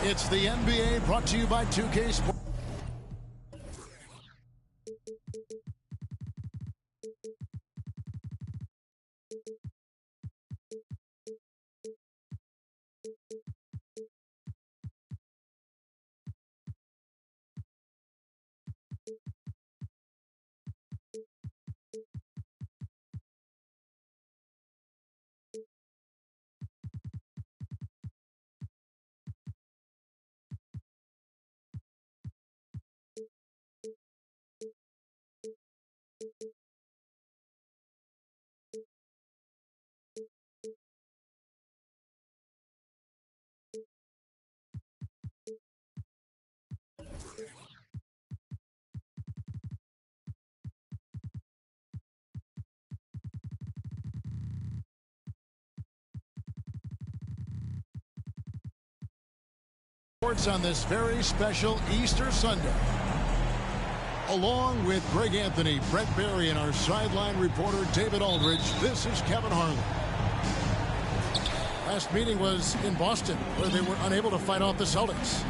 It's the NBA brought to you by 2K Sports. On this very special Easter Sunday. Along with Greg Anthony, Brett Barry, and our sideline reporter David Aldridge, this is Kevin Harlan. Last meeting was in Boston, where they were unable to fight off the Celtics.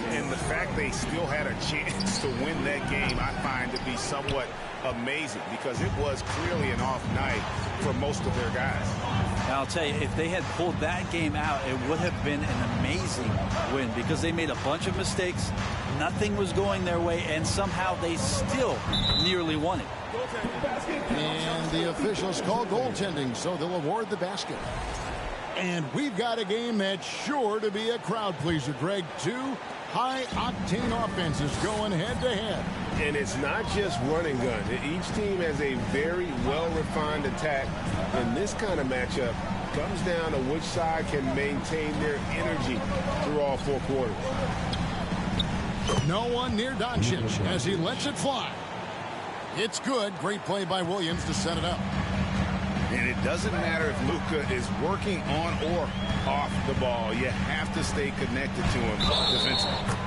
And the fact they still had a chance to win that game, I find to be somewhat amazing, because it was clearly an off night for most of their guys. Now, I'll tell you, if they had pulled that game out, it would have been an amazing win, because they made a bunch of mistakes. Nothing was going their way, and somehow they still nearly won it. And the officials call goaltending, so they'll award the basket. And we've got a game that's sure to be a crowd pleaser, Greg. Two high-octane offenses going head-to-head. And it's not just run and gun. Each team has a very well-refined attack. And this kind of matchup comes down to which side can maintain their energy through all four quarters. No one near Doncic as he lets it fly. It's good. Great play by Williams to set it up. And it doesn't matter if Luka is working on or off the ball. You have to stay connected to him defensively.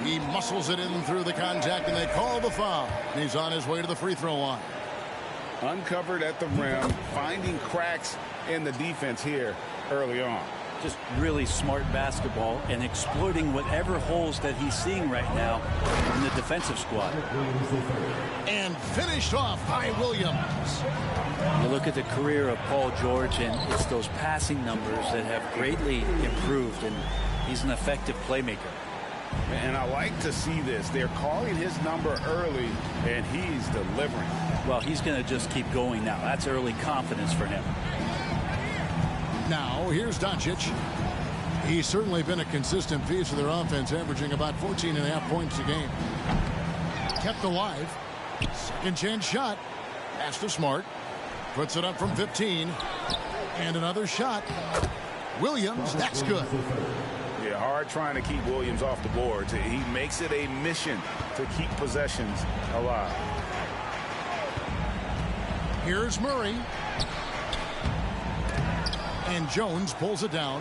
He muscles it in through the contact, and they call the foul. He's on his way to the free throw line. Uncovered at the rim, finding cracks in the defense here early on. Just really smart basketball and exploiting whatever holes that he's seeing right now from the defensive squad. And finished off by Williams. You look at the career of Paul George, and it's those passing numbers that have greatly improved, and he's an effective playmaker. And I like to see this. They're calling his number early, and he's delivering. Well, he's going to just keep going now. That's early confidence for him. Now, here's Doncic. He's certainly been a consistent piece of their offense, averaging about 14.5 points a game. Kept alive. Second chance shot. Pass to Smart. Puts it up from 15. And another shot. Williams, that's good. Yeah, hard trying to keep Williams off the board. He makes it a mission to keep possessions alive. Here's Murray. And Jones pulls it down.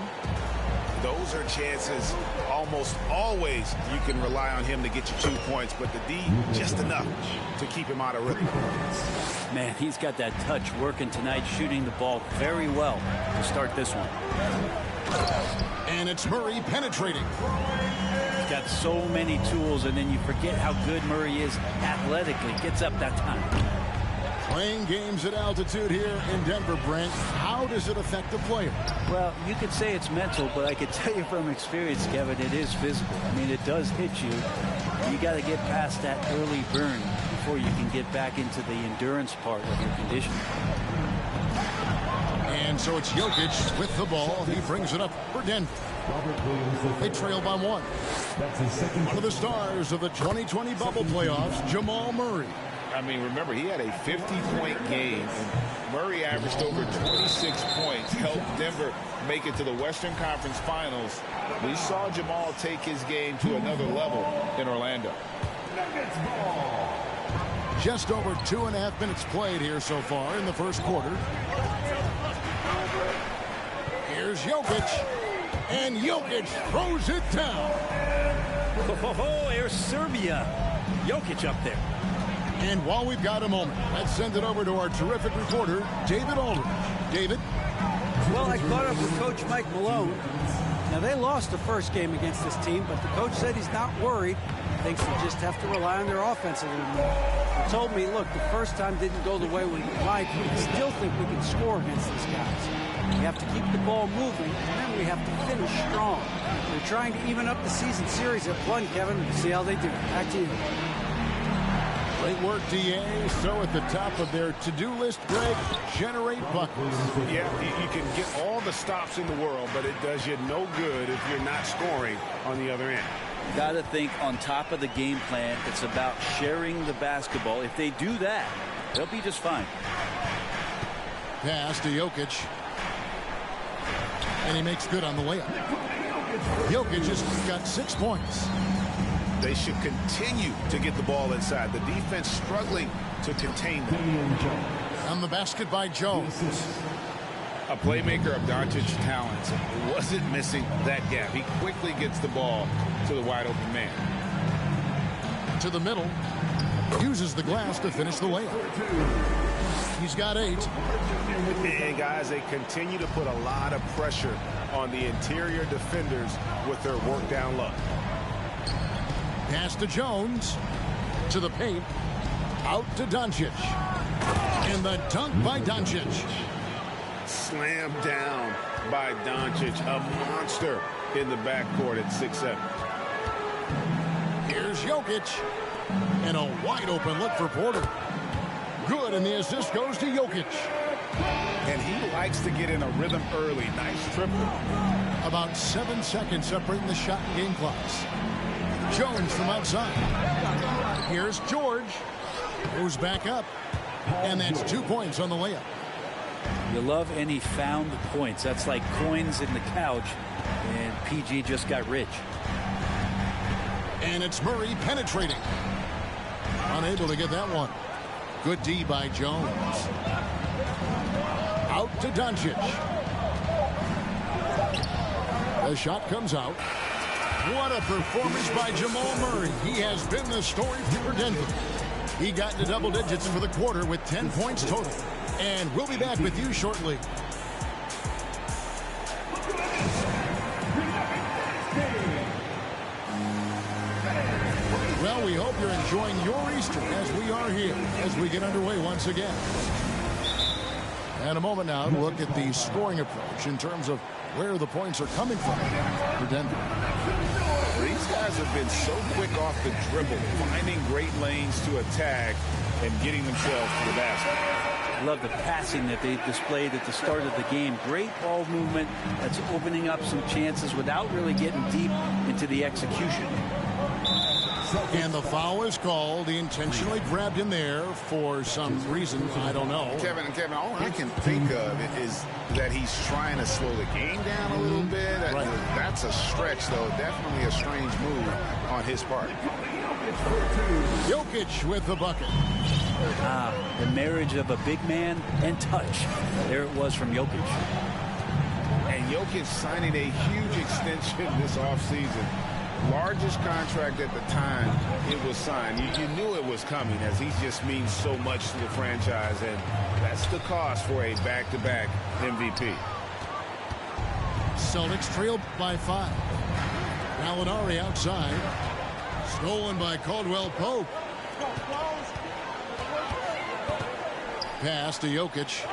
Those are chances almost always you can rely on him to get you 2 points, but the D just enough to keep him out of rhythm. Man, he's got that touch working tonight, shooting the ball very well to start this one. And it's Murray penetrating. He's got so many tools, and then you forget how good Murray is athletically. Gets up that time. Playing games at altitude here in Denver, Brent, how does it affect the player? Well, you could say it's mental, but I could tell you from experience, Kevin, it is physical. I mean, it does hit you. You got to get past that early burn before you can get back into the endurance part of your conditioning. And so it's Jokic with the ball. He brings it up for Denver. They trail by one. One of the stars of the 2020 bubble playoffs, Jamal Murray. I mean, remember, he had a 50-point game, and Murray averaged over 26 points, helped Denver make it to the Western Conference Finals. We saw Jamal take his game to another level in Orlando. Just over 2.5 minutes played here so far in the first quarter. Here's Jokic, and Jokic throws it down. Oh, there's Serbia. Jokic up there. And while we've got a moment, let's send it over to our terrific reporter, David Aldridge. David? Well, I caught up with Coach Mike Malone. Now, they lost the first game against this team, but the coach said he's not worried. He thinks they just have to rely on their offense a little more. He told me, look, the first time didn't go the way we like. We still think we can score against these guys. We have to keep the ball moving, and then we have to finish strong. They're trying to even up the season series at 1, Kevin. We'll see how they do. Back to you. Great work, DA. So at the top of their to-do list, Greg, generate buckets. Yeah, you can get all the stops in the world, but it does you no good if you're not scoring on the other end. Got to think on top of the game plan, it's about sharing the basketball. If they do that, they'll be just fine. Pass to Jokic. And he makes good on the layup. Jokic has got 6 points. They should continue to get the ball inside. The defense struggling to contain them. On the basket by Jones. A playmaker of Doncic's talents wasn't missing that gap. He quickly gets the ball to the wide open man. To the middle. Uses the glass to finish the layup. He's got 8. And guys, they continue to put a lot of pressure on the interior defenders with their work down low. Pass to Jones. To the paint. Out to Doncic. And the dunk by Doncic. Slammed down by Doncic. A monster in the backcourt at 6'7". Here's Jokic. And a wide open look for Porter. Good, and the assist goes to Jokic. And he likes to get in a rhythm early. Nice triple. About 7 seconds separating the shot and game clocks. Jones from outside. Here's George. Goes back up. And that's 2 points on the layup. You love any found points. That's like coins in the couch. And PG just got rich. And it's Murray penetrating. Unable to get that one. Good D by Jones. Out to Doncic. The shot comes out. What a performance by Jamal Murray. He has been the story for Denver. He got into double digits for the quarter with 10 points total. And we'll be back with you shortly. Well, we hope you're enjoying your Easter as we are here as we get underway once again. And a moment now to look at the scoring approach in terms of where the points are coming from for Denver. These guys have been so quick off the dribble, finding great lanes to attack and getting themselves to the basket. I love the passing that they displayed at the start of the game. Great ball movement that's opening up some chances without really getting deep into the execution. And the foul is called. He intentionally grabbed him there for some reason. I don't know. Kevin, all I can think of is that he's trying to slow the game down a little bit. Right. That's a stretch, though. Definitely a strange move on his part. Jokic with the bucket. The marriage of a big man and touch. There it was from Jokic. And Jokic signing a huge extension this offseason. Largest contract at the time it was signed. You knew it was coming as he just means so much to the franchise, and that's the cost for a back-to-back MVP. Celtics trailed by 5. Gallinari outside. Stolen by Caldwell Pope. Pass to Jokic.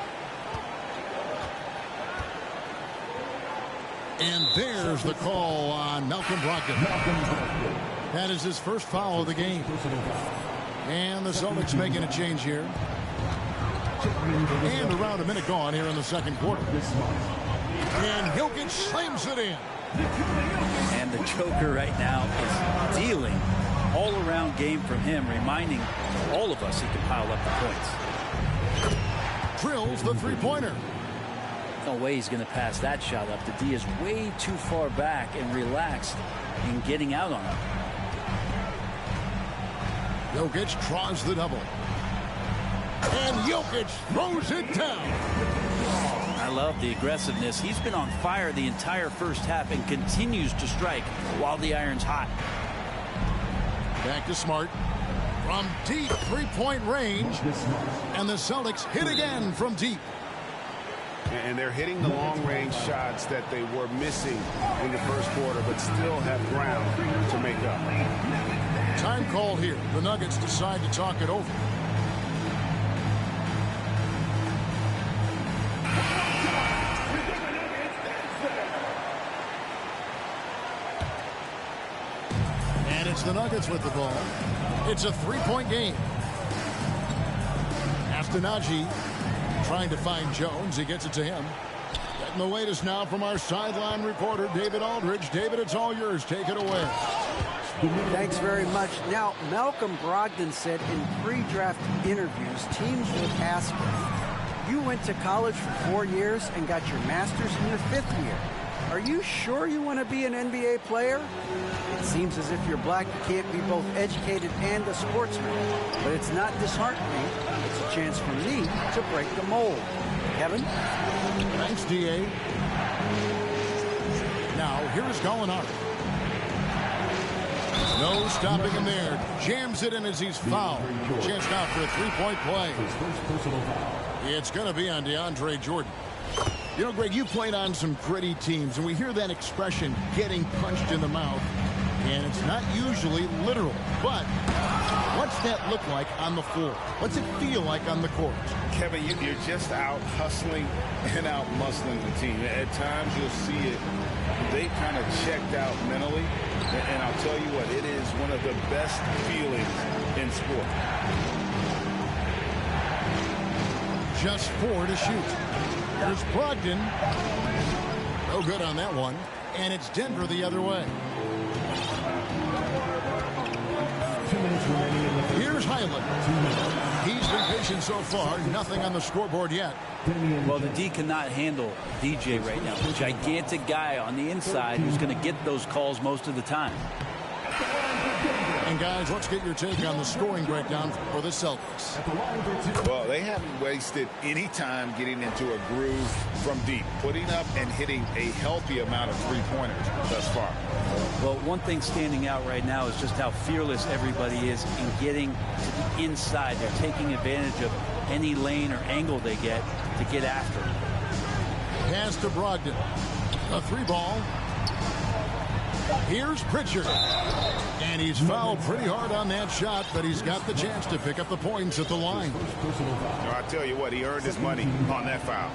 And there's the call on Malcolm Brogdon. That is his first foul of the game. And the Celtics making a change here. And around a minute gone here in the second quarter. And Jokic slams it in. And the choker right now is dealing all-around game from him, reminding all of us he can pile up the points. Drills the three-pointer. No way he's going to pass that shot up. The D is way too far back and relaxed in getting out on him. Jokic draws the double. And Jokic throws it down. I love the aggressiveness. He's been on fire the entire first half and continues to strike while the iron's hot. Back to Smart. From deep three-point range. And the Celtics hit again from deep. And they're hitting the long-range shots that they were missing in the first quarter, but still have ground to make up. Time call here. The Nuggets decide to talk it over. And it's the Nuggets with the ball. It's a three-point game. Astonagi trying to find Jones. He gets it to him. Getting the latest now from our sideline reporter, David Aldridge. David, it's all yours. Take it away. Thanks very much. Now, Malcolm Brogdon said in pre-draft interviews, teams would ask him, you went to college for 4 years and got your master's in your 5th year. Are you sure you want to be an NBA player? It seems as if you're black, you can't be both educated and a sportsman. But it's not disheartening. It's a chance for me to break the mold. Kevin? Thanks, D.A. Now, here's Gallinari. No stopping him there. Jams it in as he's fouled. Chance now for a three-point play. It's going to be on DeAndre Jordan. You know, Greg, you played on some gritty teams, and we hear that expression, getting punched in the mouth, and it's not usually literal. But what's that look like on the floor? What's it feel like on the court? Kevin, you're just out hustling and out muscling the team. At times you'll see it. They kind of checked out mentally. And I'll tell you what, it is one of the best feelings in sport. Just 4 to shoot. There's Brogdon. No good on that one. And it's Denver the other way. Here's Highland. He's been patient so far. Nothing on the scoreboard yet. Well, the D cannot handle DJ right now. The gigantic guy on the inside who's going to get those calls most of the time. And guys, let's get your take on the scoring breakdown for the Celtics. Well, they haven't wasted any time getting into a groove from deep, putting up and hitting a healthy amount of three-pointers thus far. Well, one thing standing out right now is just how fearless everybody is in getting to the inside. They're taking advantage of any lane or angle they get to get after it. Pass to Brogdon. A 3-ball. Here's Pritchard. And he's fouled pretty hard on that shot, but he's got the chance to pick up the points at the line. I tell you what, he earned his money on that foul.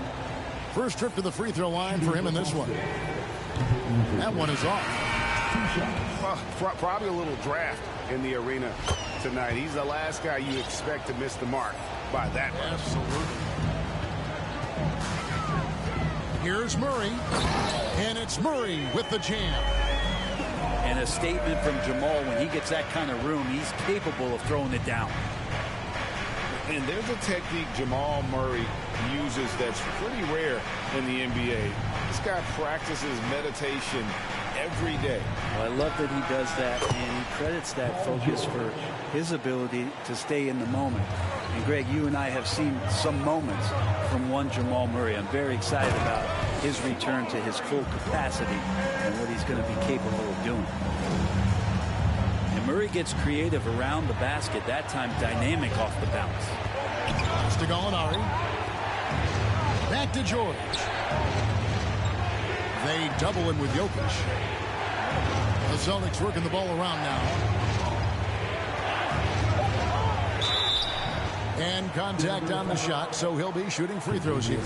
First trip to the free throw line for him in this one. That one is off. Well, probably a little draft in the arena tonight. He's the last guy you expect to miss the mark by that much. Absolutely. Here's Murray. And it's Murray with the jam. And a statement from Jamal, when he gets that kind of room, he's capable of throwing it down. And there's a technique Jamal Murray uses that's pretty rare in the NBA. This guy practices meditation every day. Well, I love that he does that, and he credits that focus for his ability to stay in the moment. And Greg, you and I have seen some moments from one Jamal Murray. I'm very excited about his return to his full capacity and what he's going to be capable of doing. And Murray gets creative around the basket, that time dynamic off the bounce. Pass to Gallinari. Back to George. They double him with Jokic. The Celtics working the ball around now. And contact on the shot, so he'll be shooting free throws here.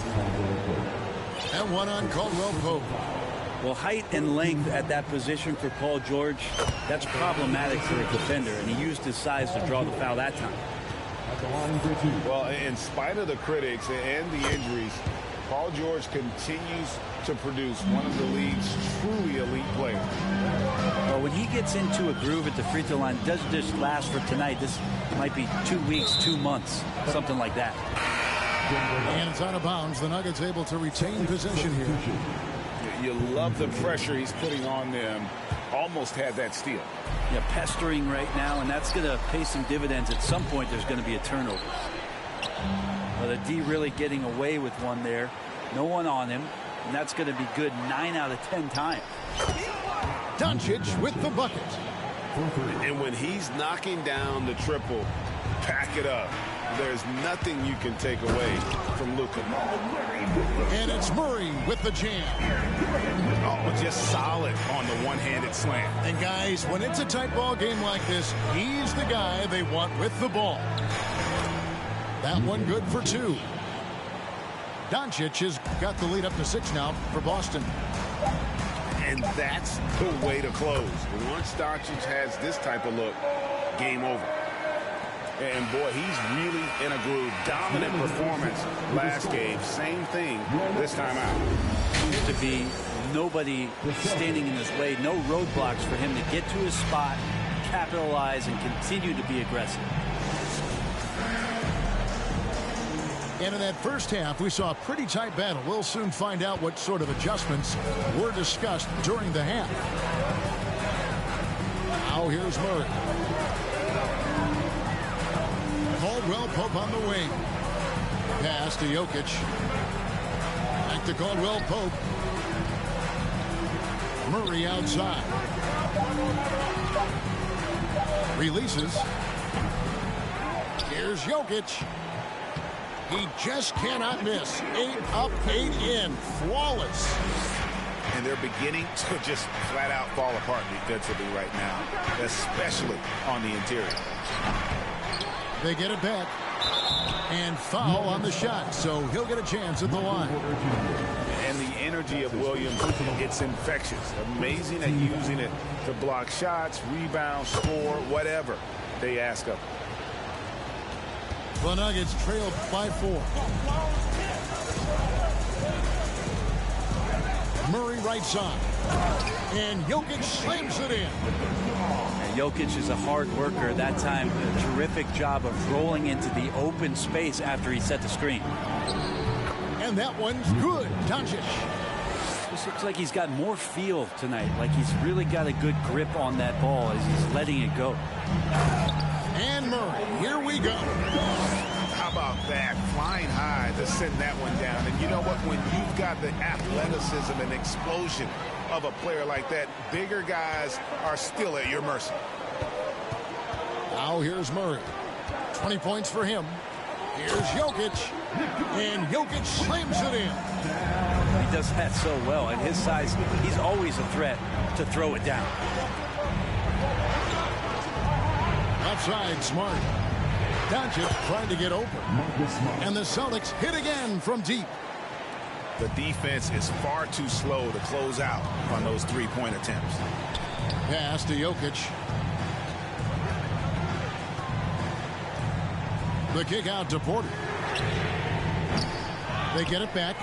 And one on Caldwell Pope. Well, height and length at that position for Paul George, that's problematic for a defender, and he used his size to draw the foul that time. Well, in spite of the critics and the injuries, Paul George continues to produce one of the league's truly elite players. Well, when he gets into a groove at the free throw line, it doesn't just last for tonight. This might be 2 weeks, 2 months, something like that. And it's out of bounds. The Nuggets able to retain possession here. You love the pressure he's putting on them. Almost had that steal. Yeah, pestering right now, and that's going to pay some dividends. At some point, there's going to be a turnover. Well, the D really getting away with one there. No one on him, and that's going to be good 9 out of 10 times. Doncic with the bucket. And when he's knocking down the triple, pack it up. there's nothing you can take away from Luka. And it's Murray with the jam. Oh, just solid on the one-handed slam. And guys, when it's a tight ball game like this, he's the guy they want with the ball. That one good for 2. Doncic has got the lead up to 6 now for Boston. And that's the way to close. Once Doncic has this type of look, game over. And boy, he's really in a groove. Dominant performance last game. Same thing this time out. Seems to be nobody standing in his way, no roadblocks for him to get to his spot, capitalize, and continue to be aggressive. And in that first half, we saw a pretty tight battle. We'll soon find out what sort of adjustments were discussed during the half. Now here's Murray. Caldwell Pope on the wing. Pass to Jokic. Back to Caldwell Pope. Murray outside. Releases. Here's Jokic. He just cannot miss. 8 up, 8 in. Flawless. And they're beginning to just flat out fall apart defensively right now, especially on the interior. They get it back. And foul on the shot, so he'll get a chance at the line. And the energy of Williams, it's infectious. Amazing at using it to block shots, rebound, score, whatever they ask of him. The Nuggets trailed by 4. Murray right side. And Jokic slams it in. And Jokic is a hard worker. That time, a terrific job of rolling into the open space after he set the screen. And that one's good. Doncic. This looks like he's got more feel tonight. Like he's really got a good grip on that ball as he's letting it go. And Murray, here we go. How about that? Flying high to send that one down. And you know what? When you've got the athleticism and explosion of a player like that, bigger guys are still at your mercy. Now here's Murray. 20 points for him. Here's Jokic. And Jokic slams it in. He does that so well. At his size, he's always a threat to throw it down. Outside, Smart. Doncic trying to get open. And the Celtics hit again from deep. The defense is far too slow to close out on those three-point attempts. Pass to Jokic. The kick out to Porter. They get it back.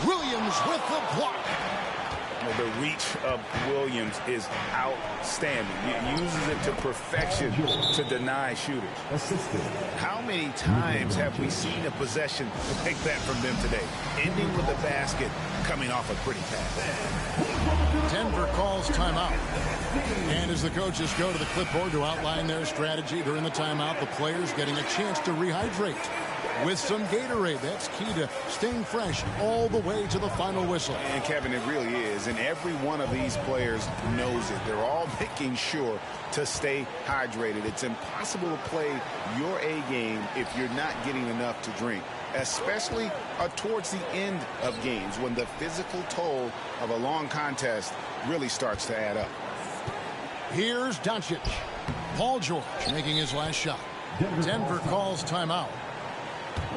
Williams with the block. The reach of Williams is outstanding. He uses it to perfection to deny shooters. How many times have we seen a possession like that from them today? Ending with the basket, coming off a pretty pass. Denver calls timeout. And as the coaches go to the clipboard to outline their strategy during the timeout, the players getting a chance to rehydrate with some Gatorade. That's key to staying fresh all the way to the final whistle. And Kevin, it really is. And every one of these players knows it. They're all making sure to stay hydrated. It's impossible to play your A game if you're not getting enough to drink, especially towards the end of games when the physical toll of a long contest really starts to add up. Here's Doncic. Paul George making his last shot. Denver calls timeout.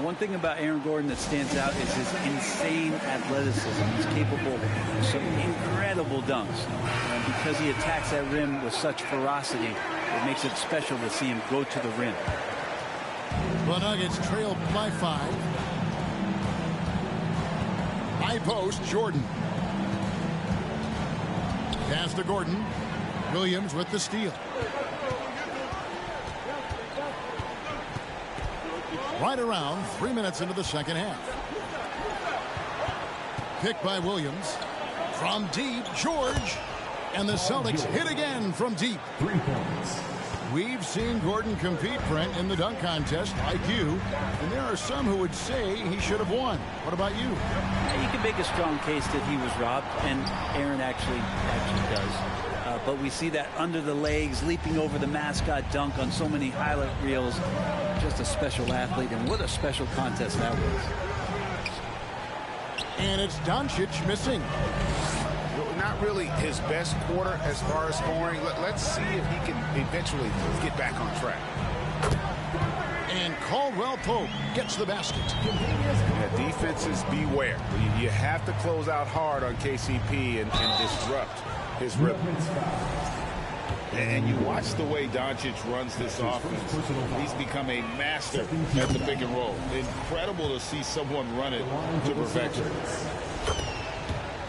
One thing about Aaron Gordon that stands out is his insane athleticism. He's capable of some incredible dunks. And because he attacks that rim with such ferocity, it makes it special to see him go to the rim. The Nuggets trailed by 5. High post, Jordan. Pass to Gordon. Williams with the steal. Right around 3 minutes into the second half. Pick by Williams. From deep, George. And the Celtics hit again from deep. 3 points. We've seen Gordon compete, Brent, in the dunk contest like you, and there are some who would say he should have won. What about you? You can make a strong case that he was robbed, and Aaron actually does. But we see that under the legs, leaping over the mascot dunk on so many highlight reels. Just a special athlete, and what a special contest that was. And it's Doncic missing. Not really his best quarter as far as scoring. Let's see if he can eventually get back on track. And Caldwell Pope gets the basket. Yeah, defenses beware. You have to close out hard on KCP and disrupt his rhythm. And you watch the way Doncic runs this offense. He's become a master at the pick and roll. Incredible to see someone run it to perfection.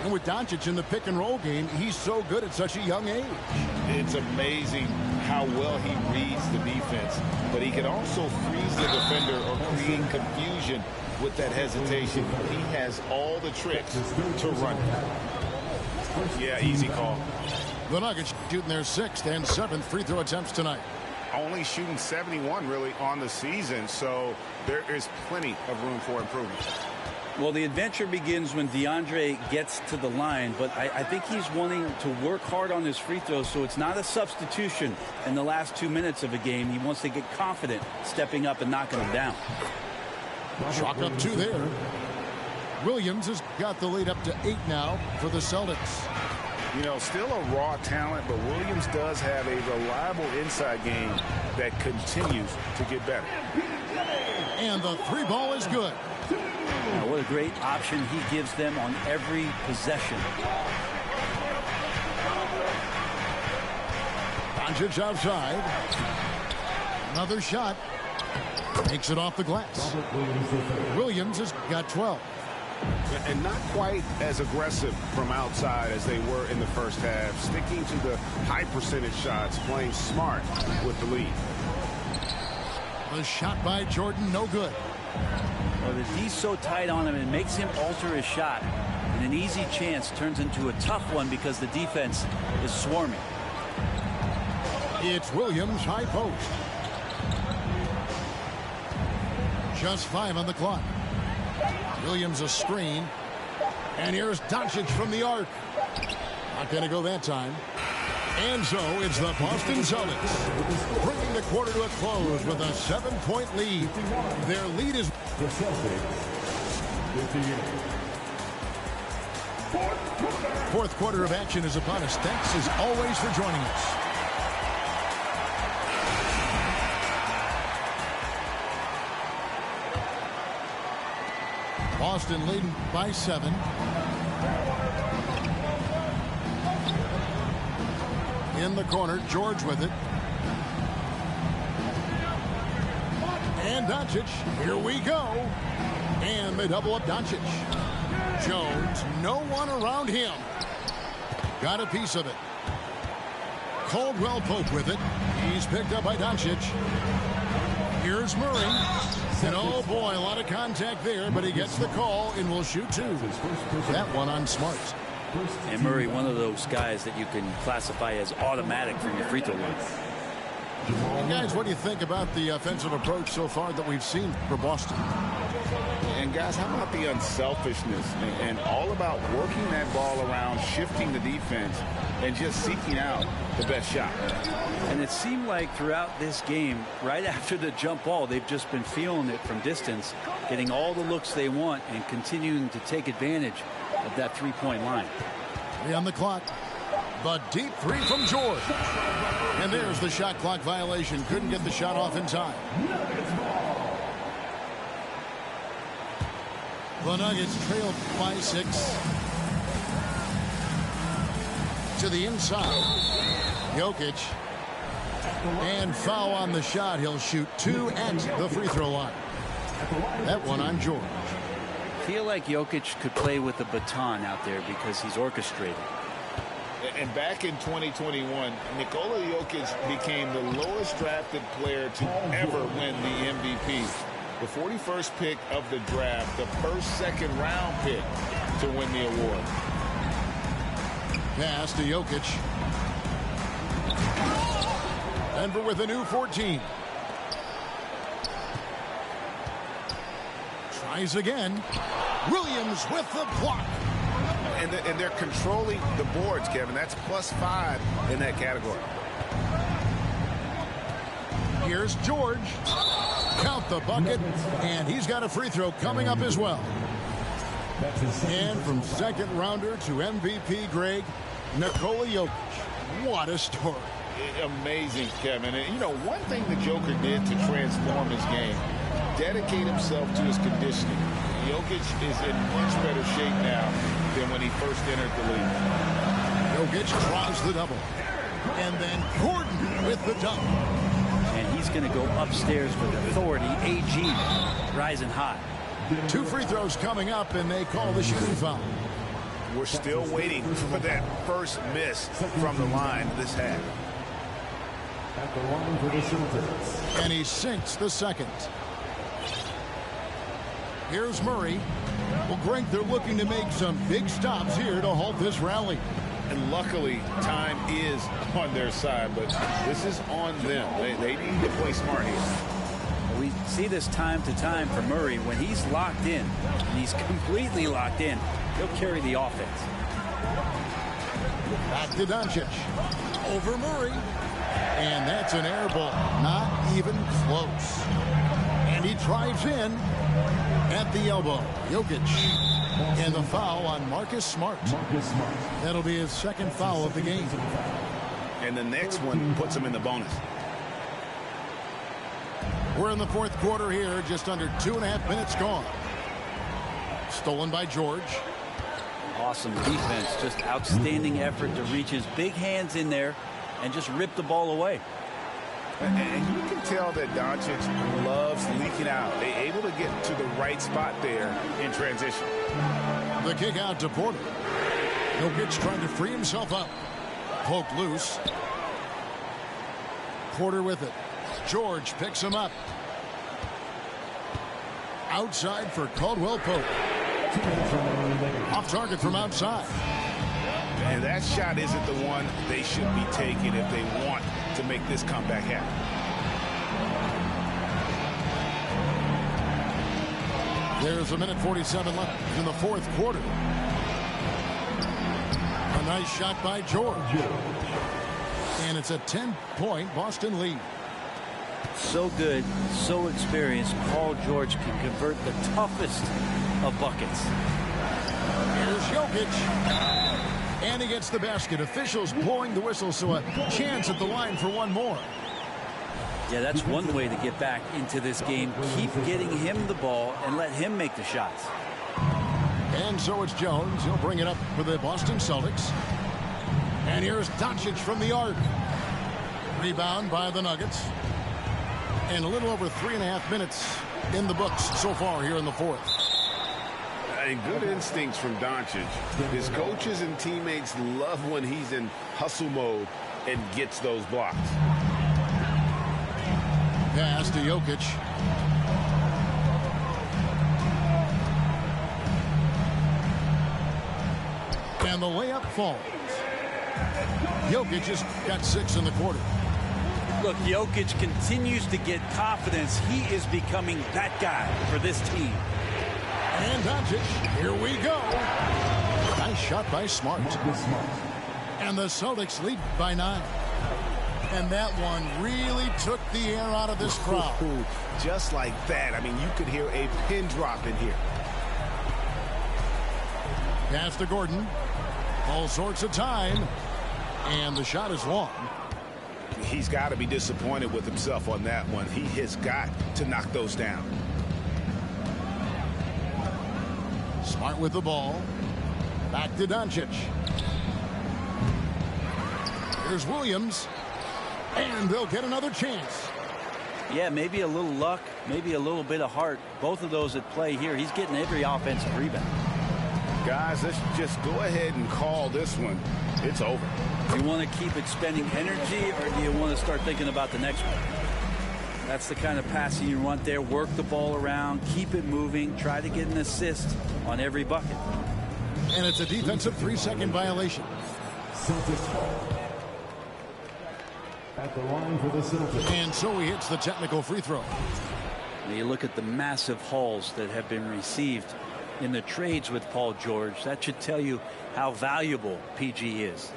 And with Doncic in the pick and roll game, he's so good at such a young age. It's amazing how well he reads the defense, but he can also freeze the defender or create confusion with that hesitation. He has all the tricks to run it. Yeah, easy call. The Nuggets shooting their 6th and 7th free throw attempts tonight. Only shooting 71 really on the season, so there is plenty of room for improvement. Well, the adventure begins when DeAndre gets to the line, but I think he's wanting to work hard on his free throws, so it's not a substitution in the last 2 minutes of a game. He wants to get confident stepping up and knocking them down. Chalk up 2 there. Williams has got the lead up to 8 now for the Celtics. You know, still a raw talent, but Williams does have a reliable inside game that continues to get better. And the 3 ball is good. Now, what a great option he gives them on every possession. Doncic outside. Another shot. Takes it off the glass. Williams has got 12. And not quite as aggressive from outside as they were in the first half. Sticking to the high percentage shots, playing smart with the lead. The shot by Jordan, no good. Well, he's so tight on him, it makes him alter his shot. And an easy chance turns into a tough one because the defense is swarming. It's Williams, high post. Just 5 on the clock. Williams a screen. And here's Doncic from the arc. Not going to go that time. And so it's the Boston Celtics bringing the quarter to a close with a 7-point lead. Their lead is the Celtics. Fourth quarter of action is upon us. Thanks as always for joining us. Boston leading by 7. In the corner, George with it. And Doncic, here we go. And they double up Doncic. Jones, no one around him. Got a piece of it. Caldwell Pope with it. He's picked up by Doncic. Here's Murray. And oh boy, a lot of contact there, but he gets the call and will shoot 2. That one on Smart. And Murray, one of those guys that you can classify as automatic from your free throw line. And guys, what do you think about the offensive approach so far that we've seen for Boston? And guys, how about the unselfishness and all about working that ball around, shifting the defense, and just seeking out the best shot. And it seemed like throughout this game, right after the jump ball, they've just been feeling it from distance, getting all the looks they want and continuing to take advantage of that three-point line. 3 on the clock. The deep 3 from George. And there's the shot clock violation. Couldn't get the shot off in time. The Nuggets trailed by 6. To the inside. Jokic. And foul on the shot. He'll shoot 2 at the free throw line. That one on George. I feel like Jokic could play with a baton out there because he's orchestrated. And back in 2021, Nikola Jokic became the lowest drafted player to ever win the MVP. The 41st pick of the draft, the first second-round pick to win the award. Pass to Jokic. Denver with a new 14. Tries again. Williams with the block. And they're controlling the boards, Kevin. That's +5 in that category. Here's George. Count the bucket. And he's got a free throw coming up as well. And from second rounder to MVP, Greg, Nikola Jokic. What a story. Amazing, Kevin. And, you know, one thing the Joker did to transform his game, dedicate himself to his conditioning. Jokic is in much better shape now than when he first entered the league. Jokic draws the double. And then Gordon with the dunk. And he's going to go upstairs with authority. AG rising high. 2 free throws coming up, and they call the shooting foul. We're still waiting for that first miss from the line this half. At the line for the Celtics. And he sinks the second. Here's Murray. Well, Greg, they're looking to make some big stops here to halt this rally. And luckily, time is on their side, but this is on them. They need to play smart here. We see this time to time for Murray. When he's locked in, and he's completely locked in, he'll carry the offense. Back to Doncic. Over Murray. And that's an air ball. Not even close. And he drives in at the elbow. Jokic. And the foul on Marcus Smart. That'll be his second foul of the game. And the next one puts him in the bonus. We're in the fourth quarter here. Just under 2.5 minutes gone. Stolen by George. Awesome defense. Just outstanding effort to reach his big hands in there and just rip the ball away. And you can tell that Doncic loves leaking out. They're able to get to the right spot there in transition. The kick out to Porter. Jokic trying to free himself up. Poked loose. Porter with it. George picks him up. Outside for Caldwell Pope. Off target from outside. And that shot isn't the one they should be taking if they want to make this comeback happen. There's a minute 47 left in the fourth quarter. A nice shot by George. And it's a 10-point Boston lead. So good, so experienced. Paul George can convert the toughest of buckets. Here's Jokic. And he gets the basket. Officials blowing the whistle, so a chance at the line for one more. Yeah, that's one way to get back into this game. Keep getting him the ball and let him make the shots. And so it's Jones. He'll bring it up for the Boston Celtics. And here's Doncic from the arc. Rebound by the Nuggets. And a little over 3.5 minutes in the books so far here in the fourth. Good instincts from Doncic. His coaches and teammates love when he's in hustle mode and gets those blocks. Pass to Jokic. And the layup falls. Jokic has got 6 in the quarter. Look, Jokic continues to get confidence. He is becoming that guy for this team. And Doncic, here we go. Nice shot by Smart. And the Celtics lead by 9. And that one really took the air out of this crowd. Just like that. I mean, you could hear a pin drop in here. Pass to Gordon. All sorts of time. And the shot is long. He's got to be disappointed with himself on that one. He has got to knock those down. Smart with the ball. Back to Doncic. Here's Williams. And they'll get another chance. Yeah, maybe a little luck, maybe a little bit of heart. Both of those at play here. He's getting every offensive rebound. Guys, let's just go ahead and call this one. It's over. Do you want to keep expending energy, or do you want to start thinking about the next one? That's the kind of passing you want there. Work the ball around, keep it moving, try to get an assist on every bucket. And it's a defensive 3-second violation. At the line for the Celtics. And so he hits the technical free throw. You look at the massive hauls that have been received in the trades with Paul George. That should tell you how valuable PG is.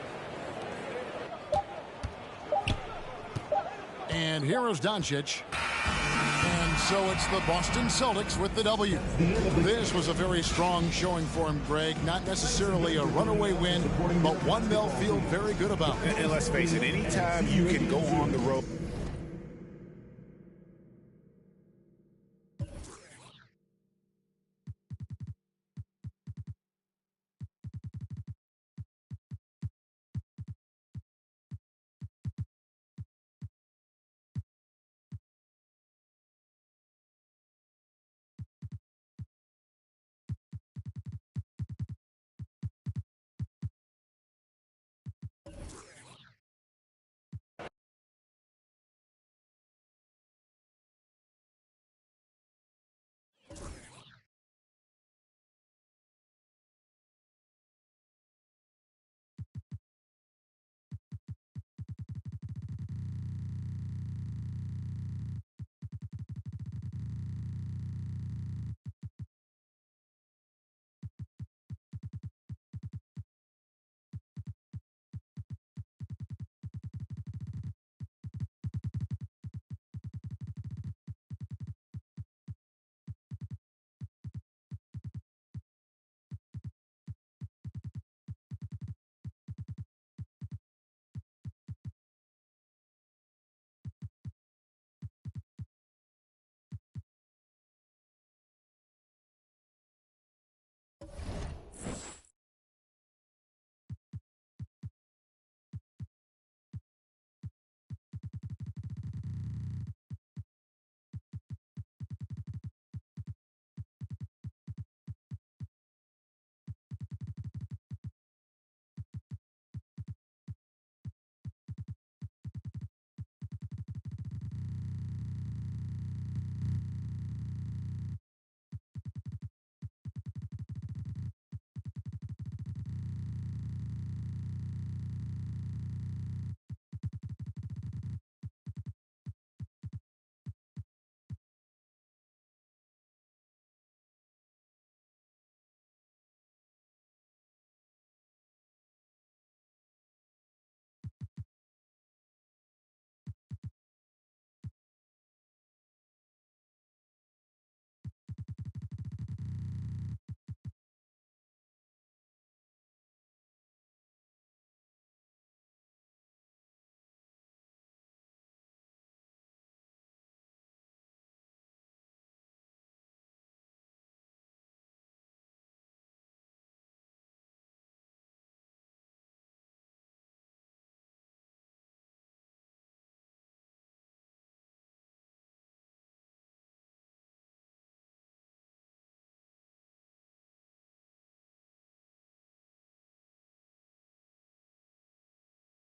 And here is Doncic. And so it's the Boston Celtics with the W. This was a very strong showing for him, Greg. Not necessarily a runaway win, but one they'll feel very good about. And let's face it, anytime you can go on the road.